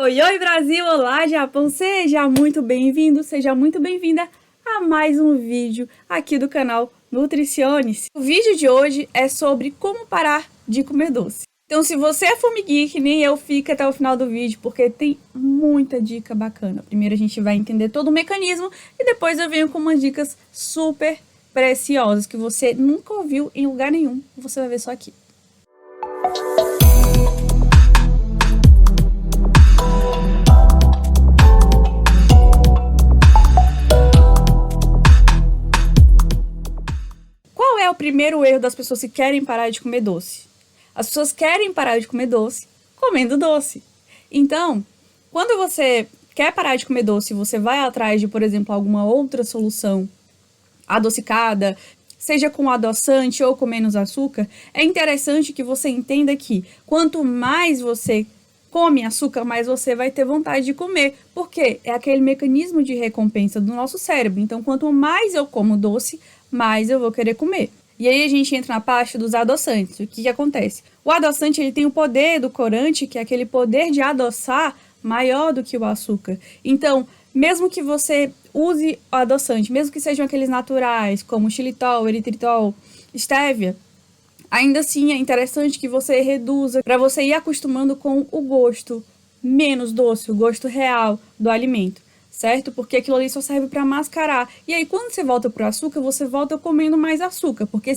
Oi, oi Brasil, olá Japão, seja muito bem-vindo, seja muito bem-vinda a mais um vídeo aqui do canal Nutricione-se. O vídeo de hoje é sobre como parar de comer doce. Então se você é formiguinha que nem eu, fica até o final do vídeo porque tem muita dica bacana. Primeiro a gente vai entender todo o mecanismo e depois eu venho com umas dicas super preciosas que você nunca ouviu em lugar nenhum, você vai ver só aqui. Qual é o primeiro erro das pessoas que querem parar de comer doce? As pessoas querem parar de comer doce comendo doce. Então, quando você quer parar de comer doce, você vai atrás de, por exemplo, alguma outra solução adocicada, seja com adoçante ou com menos açúcar, é interessante que você entenda que quanto mais você come açúcar, mais você vai ter vontade de comer, porque é aquele mecanismo de recompensa do nosso cérebro. Então, quanto mais eu como doce, mais eu vou querer comer. E aí a gente entra na parte dos adoçantes. O que acontece? O adoçante ele tem o poder do corante, que é aquele poder de adoçar maior do que o açúcar. Então, mesmo que você use o adoçante, mesmo que sejam aqueles naturais, como xilitol, eritritol, estévia, ainda assim é interessante que você reduza para você ir acostumando com o gosto menos doce, o gosto real do alimento, certo? Porque aquilo ali só serve para mascarar. E aí quando você volta pro açúcar, você volta comendo mais açúcar, porque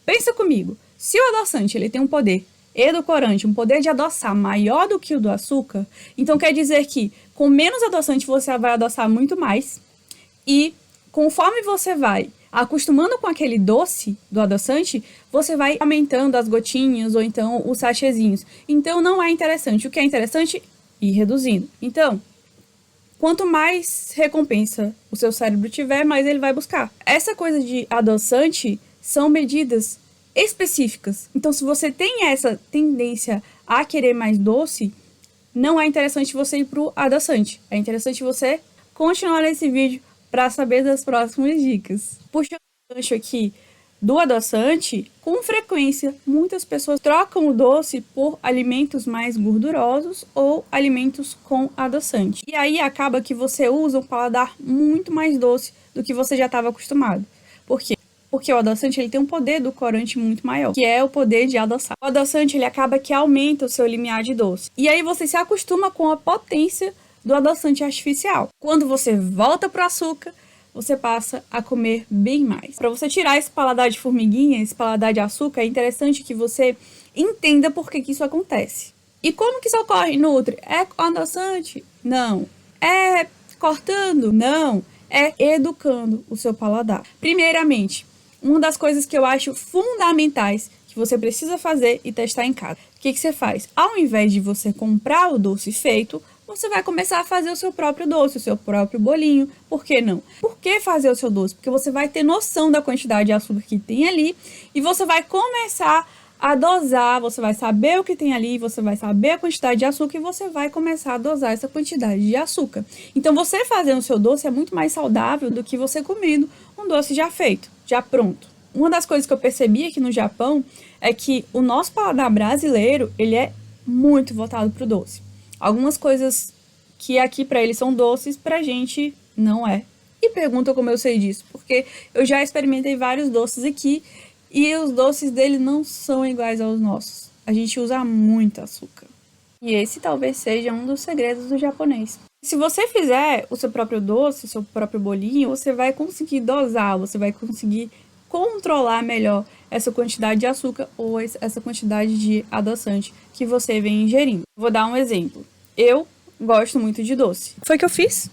pensa comigo, se o adoçante ele tem um poder edulcorante, um poder de adoçar maior do que o do açúcar, então quer dizer que com menos adoçante você vai adoçar muito mais e conforme você vai acostumando com aquele doce do adoçante, você vai aumentando as gotinhas ou então os sachêzinhos. Então não é interessante. O que é interessante? Ir reduzindo. Então, quanto mais recompensa o seu cérebro tiver, mais ele vai buscar. Essa coisa de adoçante são medidas específicas. Então, se você tem essa tendência a querer mais doce, não é interessante você ir pro adoçante. É interessante você continuar nesse vídeo para saber das próximas dicas. Puxando o gancho aqui do adoçante, com frequência, muitas pessoas trocam o doce por alimentos mais gordurosos ou alimentos com adoçante. E aí acaba que você usa um paladar muito mais doce do que você já estava acostumado. Por quê? Porque o adoçante ele tem um poder edulcorante muito maior, que é o poder de adoçar. O adoçante ele acaba que aumenta o seu limiar de doce. E aí você se acostuma com a potência do adoçante artificial. Quando você volta para o açúcar, você passa a comer bem mais. Para você tirar esse paladar de formiguinha, esse paladar de açúcar, é interessante que você entenda por que isso acontece. E como que isso ocorre, Nutri? É com adoçante? Não. É cortando? Não. É educando o seu paladar. Primeiramente, uma das coisas que eu acho fundamentais que você precisa fazer e testar em casa. O que você faz? Ao invés de você comprar o doce feito, você vai começar a fazer o seu próprio doce, o seu próprio bolinho. Por que não? Por que fazer o seu doce? Porque você vai ter noção da quantidade de açúcar que tem ali e você vai começar a dosar, você vai saber o que tem ali, você vai saber a quantidade de açúcar e você vai começar a dosar essa quantidade de açúcar. Então, você fazendo o seu doce é muito mais saudável do que você comendo um doce já feito, já pronto. Uma das coisas que eu percebi aqui no Japão é que o nosso paladar brasileiro, ele é muito voltado pro doce. Algumas coisas que aqui pra eles são doces, pra gente não é. E pergunta como eu sei disso, porque eu já experimentei vários doces aqui e os doces dele não são iguais aos nossos. A gente usa muito açúcar. E esse talvez seja um dos segredos do japonês. Se você fizer o seu próprio doce, o seu próprio bolinho, você vai conseguir dosar, você vai conseguir controlar melhor essa quantidade de açúcar ou essa quantidade de adoçante que você vem ingerindo. Vou dar um exemplo. Eu gosto muito de doce. Foi o que eu fiz.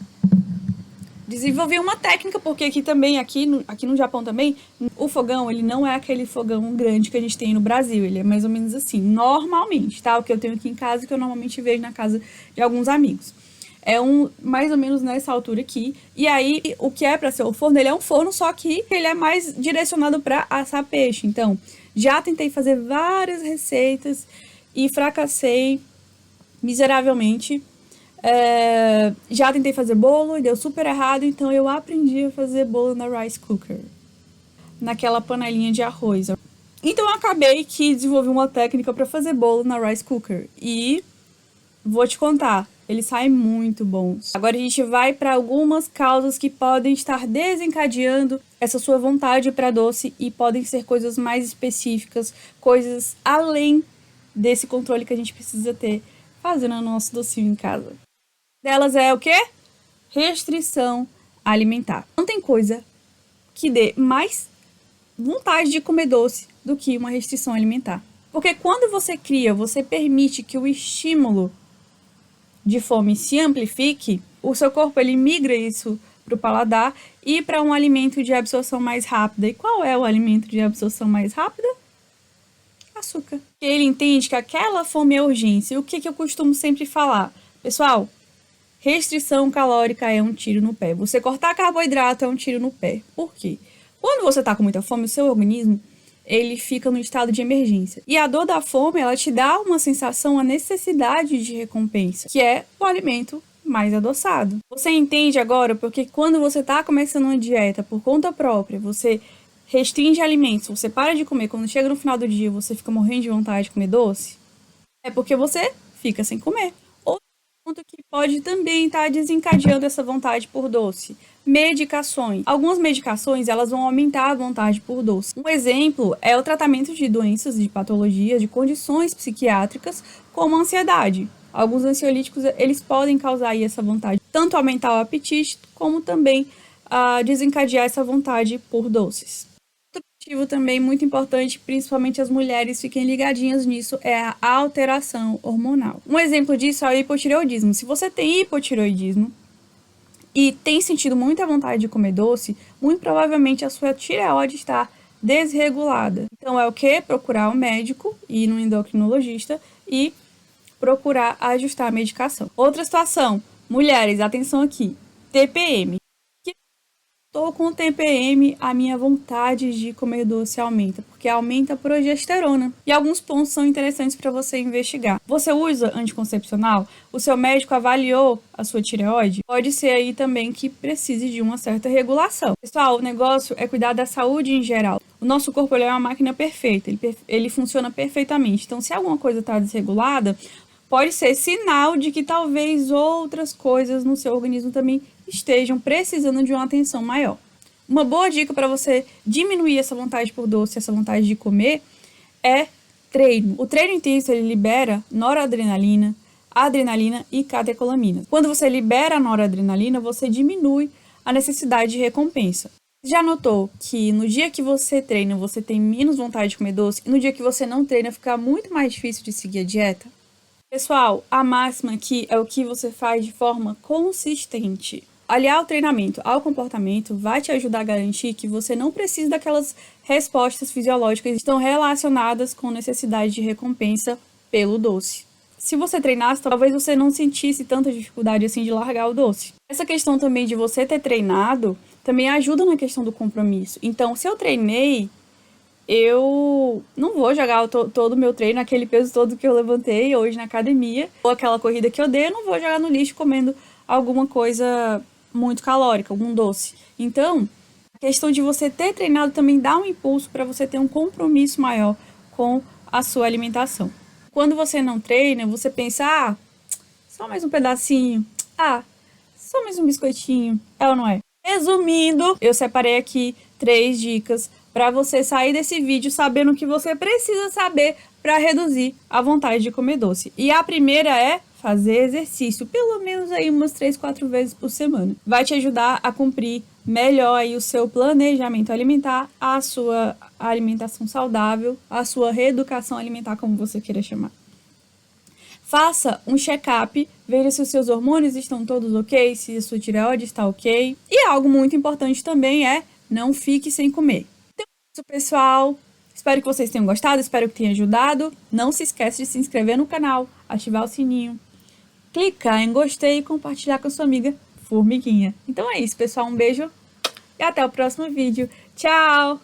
Desenvolvi uma técnica, porque aqui no Japão também, o fogão, ele não é aquele fogão grande que a gente tem no Brasil. Ele é mais ou menos assim, normalmente, tá? O que eu tenho aqui em casa, que eu normalmente vejo na casa de alguns amigos. É mais ou menos nessa altura aqui. E aí, o que é pra ser o forno, ele é um forno, só que ele é mais direcionado pra assar peixe. Então, já tentei fazer várias receitas e fracassei miseravelmente. Já tentei fazer bolo e deu super errado, então eu aprendi a fazer bolo na rice cooker, naquela panelinha de arroz. Então eu acabei que desenvolvi uma técnica para fazer bolo na rice cooker e vou te contar, Eles saem muito bons. Agora a gente vai para algumas causas que podem estar desencadeando essa sua vontade para doce e podem ser coisas mais específicas, coisas além desse controle que a gente precisa ter fazendo o nosso docinho em casa. Delas é o quê? Restrição alimentar. Não tem coisa que dê mais vontade de comer doce do que uma restrição alimentar. Porque quando você cria, você permite que o estímulo de fome se amplifique, o seu corpo ele migra isso para o paladar e para um alimento de absorção mais rápida. E qual é o alimento de absorção mais rápida? Açúcar. Ele entende que aquela fome é urgência. E o que eu costumo sempre falar? Pessoal, restrição calórica é um tiro no pé. Você cortar carboidrato é um tiro no pé. Por quê? Quando você está com muita fome, o seu organismo ele fica no estado de emergência. E a dor da fome, ela te dá uma sensação, a necessidade de recompensa, que é o alimento mais adoçado. Você entende agora porque quando você está começando uma dieta por conta própria, você restringe alimentos, você para de comer, quando chega no final do dia você fica morrendo de vontade de comer doce, é porque você fica sem comer. Outro ponto que pode também estar desencadeando essa vontade por doce. Medicações. Algumas medicações elas vão aumentar a vontade por doce. Um exemplo é o tratamento de doenças, de patologias, de condições psiquiátricas, como a ansiedade. Alguns ansiolíticos eles podem causar aí essa vontade, tanto aumentar o apetite, como também desencadear essa vontade por doces. Outro motivo também muito importante, principalmente as mulheres fiquem ligadinhas nisso, é a alteração hormonal. Um exemplo disso é o hipotireoidismo. Se você tem hipotireoidismo, e tem sentido muita vontade de comer doce, muito provavelmente a sua tireoide está desregulada. Então é o que? Procurar um médico, ir no endocrinologista e procurar ajustar a medicação. Outra situação, mulheres, atenção aqui, TPM. Estou com TPM, a minha vontade de comer doce aumenta, porque aumenta a progesterona. E alguns pontos são interessantes para você investigar. Você usa anticoncepcional? O seu médico avaliou a sua tireoide? Pode ser aí também que precise de uma certa regulação. Pessoal, o negócio é cuidar da saúde em geral. O nosso corpo é uma máquina perfeita, ele funciona perfeitamente. Então, se alguma coisa está desregulada, pode ser sinal de que talvez outras coisas no seu organismo também estejam precisando de uma atenção maior. Uma boa dica para você diminuir essa vontade por doce, essa vontade de comer, é treino. O treino intenso ele libera noradrenalina, adrenalina e catecolamina. Quando você libera a noradrenalina, você diminui a necessidade de recompensa. Já notou que no dia que você treina, você tem menos vontade de comer doce e no dia que você não treina, fica muito mais difícil de seguir a dieta? Pessoal, a máxima aqui é o que você faz de forma consistente. Aliar o treinamento ao comportamento vai te ajudar a garantir que você não precisa daquelas respostas fisiológicas que estão relacionadas com necessidade de recompensa pelo doce. Se você treinasse, talvez você não sentisse tanta dificuldade assim de largar o doce. Essa questão também de você ter treinado também ajuda na questão do compromisso. Então, se eu treinei, eu não vou jogar todo o meu treino, aquele peso todo que eu levantei hoje na academia, ou aquela corrida que eu dei, eu não vou jogar no lixo comendo alguma coisa muito calórica, algum doce. Então, a questão de você ter treinado também dá um impulso para você ter um compromisso maior com a sua alimentação. Quando você não treina, você pensa, só mais um pedacinho, só mais um biscoitinho, é ou não é? Resumindo, eu separei aqui 3 dicas para você sair desse vídeo sabendo o que você precisa saber para reduzir a vontade de comer doce. E a primeira é fazer exercício, pelo menos aí umas 3, 4 vezes por semana. Vai te ajudar a cumprir melhor aí o seu planejamento alimentar, a sua alimentação saudável, a sua reeducação alimentar, como você queira chamar. Faça um check-up, veja se os seus hormônios estão todos ok, se a sua tireoide está ok. E algo muito importante também é não fique sem comer. Então é isso, pessoal. Espero que vocês tenham gostado, espero que tenha ajudado. Não se esqueça de se inscrever no canal, ativar o sininho, clicar em gostei e compartilhar com a sua amiga formiguinha. Então é isso, pessoal. Um beijo e até o próximo vídeo. Tchau!